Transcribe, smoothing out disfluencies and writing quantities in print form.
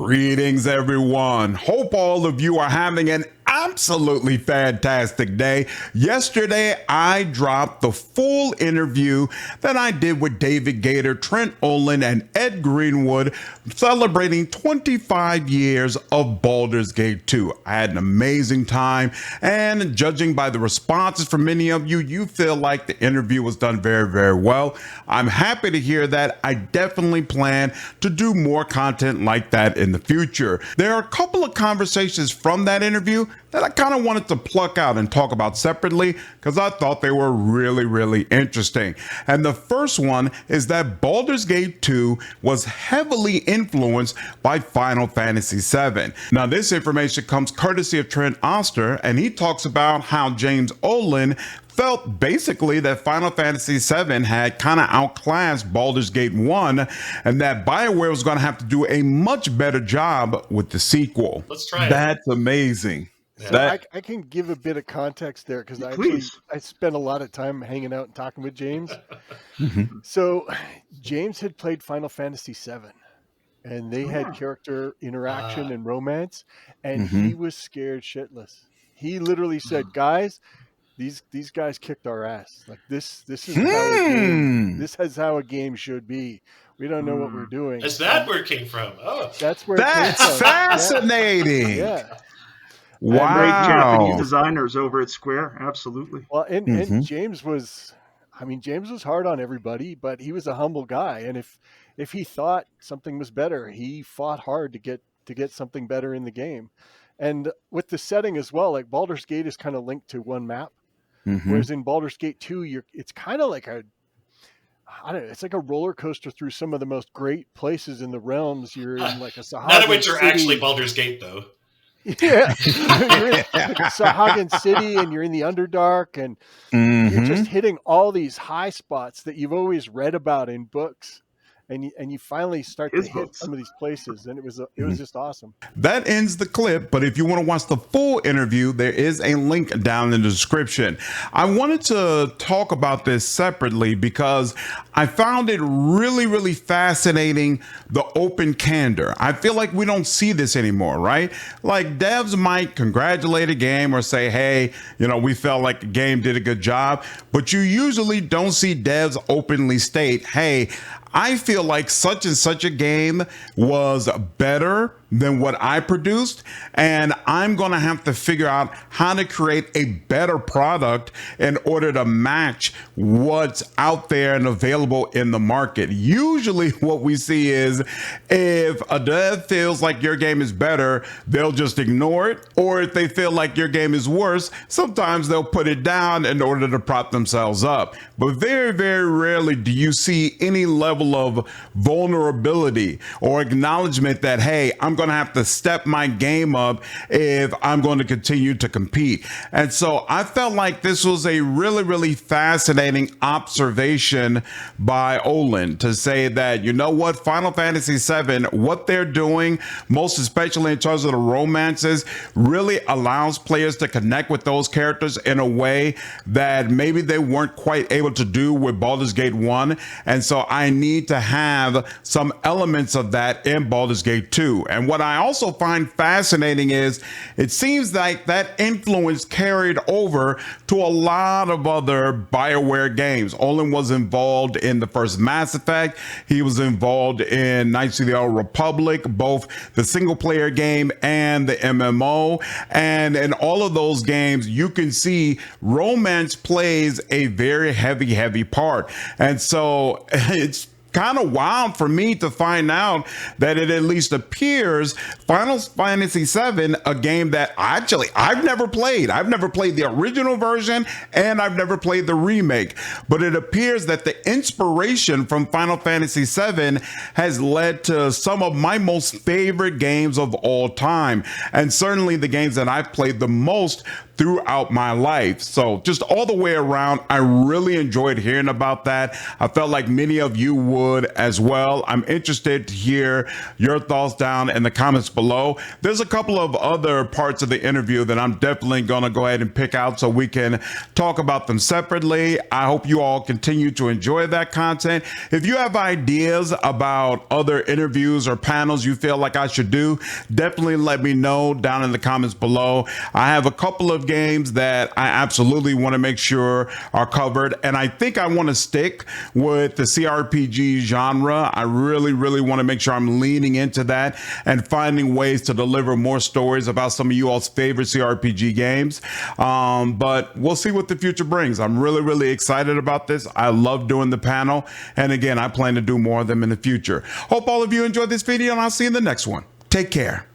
Greetings, everyone. Hope all of you are having an absolutely fantastic day. Yesterday, I dropped the full interview that I did with David Gator, Trent Olin, and Ed Greenwood celebrating 25 years of Baldur's Gate 2. I had an amazing time, and judging by the responses from many of you, you feel like the interview was done very, very well. I'm happy to hear that. I definitely plan to do more content like that in the future. There are a couple of conversations from that interview that I kind of wanted to pluck out and talk about separately because I thought they were really, really interesting. And the first one is that Baldur's Gate 2 was heavily influenced by Final Fantasy VII. Now, this information comes courtesy of Trent Oster, and he talks about how James Olin felt basically that Final Fantasy VII had kind of outclassed Baldur's Gate 1 and that Bioware was going to have to do a much better job with the sequel. Let's try it. That's amazing. So I can give a bit of context there because I spent a lot of time hanging out and talking with James. So James had played Final Fantasy VII, and they had character interaction and romance, and he was scared shitless. He literally said, "Guys, these guys kicked our ass. Like this is how a game should be. We don't know what we're doing." Is that where it came from? Oh, that's where. That's fascinating. Yeah. Wow. Great Japanese designers over at Square. Absolutely. Well, and James was hard on everybody, but he was a humble guy. And if he thought something was better, he fought hard to get something better in the game. And with the setting as well, like Baldur's Gate is kind of linked to one map. Whereas in Baldur's Gate 2, it's kind of like it's like a roller coaster through some of the most great places in the realms. You're in like a Sahagan none of which are city. actually Baldur's Gate, though. Yeah, you're in Sahagan City, and you're in the Underdark, and you're just hitting all these high spots that you've always read about in books. And you finally start to hit some of these places, and it was just awesome. That ends the clip, but if you want to watch the full interview, there is a link down in the description. I wanted to talk about this separately because I found it really, really fascinating, the open candor. I feel like we don't see this anymore, right? Like devs might congratulate a game or say, hey, we felt like the game did a good job, but you usually don't see devs openly state, hey, I feel like such and such a game was better than what I produced, and I'm going to have to figure out how to create a better product in order to match what's out there and available in the market. Usually what we see is if a dev feels like your game is better, they'll just ignore it, or if they feel like your game is worse, sometimes they'll put it down in order to prop themselves up. But very, very rarely do you see any level of vulnerability or acknowledgement that, hey, I'm going to have to step my game up if I'm going to continue to compete. And so I felt like this was a really, really fascinating observation by Olin to say that, Final Fantasy VII, what they're doing, most especially in terms of the romances, really allows players to connect with those characters in a way that maybe they weren't quite able to do with Baldur's Gate 1. And so I need to have some elements of that in Baldur's Gate 2. And what I also find fascinating is it seems like that influence carried over to a lot of other Bioware games. Olin was involved in the first Mass Effect. He was involved in Knights of the Old Republic, both the single player game and the MMO. And in all of those games, you can see romance plays a very heavy part. And so it's kind of wild for me to find out that it at least appears Final Fantasy VII, a game that I've never played. I've never played the original version and I've never played the remake, but it appears that the inspiration from Final Fantasy VII has led to some of my most favorite games of all time. And certainly the games that I've played the most throughout my life. So just all the way around, I really enjoyed hearing about that. I felt like many of you would as well. I'm interested to hear your thoughts down in the comments below. There's a couple of other parts of the interview that I'm definitely going to go ahead and pick out so we can talk about them separately. I hope you all continue to enjoy that content. If you have ideas about other interviews or panels you feel like I should do, definitely let me know down in the comments below. I have a couple of games that I absolutely want to make sure are covered, and I think I want to stick with the CRPG genre. I really want to make sure I'm leaning into that and finding ways to deliver more stories about some of you all's favorite CRPG games. But we'll see what the future brings. I'm really excited about this. I love doing the panel, and again, I plan to do more of them in the future. Hope all of you enjoyed this video, and I'll see you in the next one. Take care.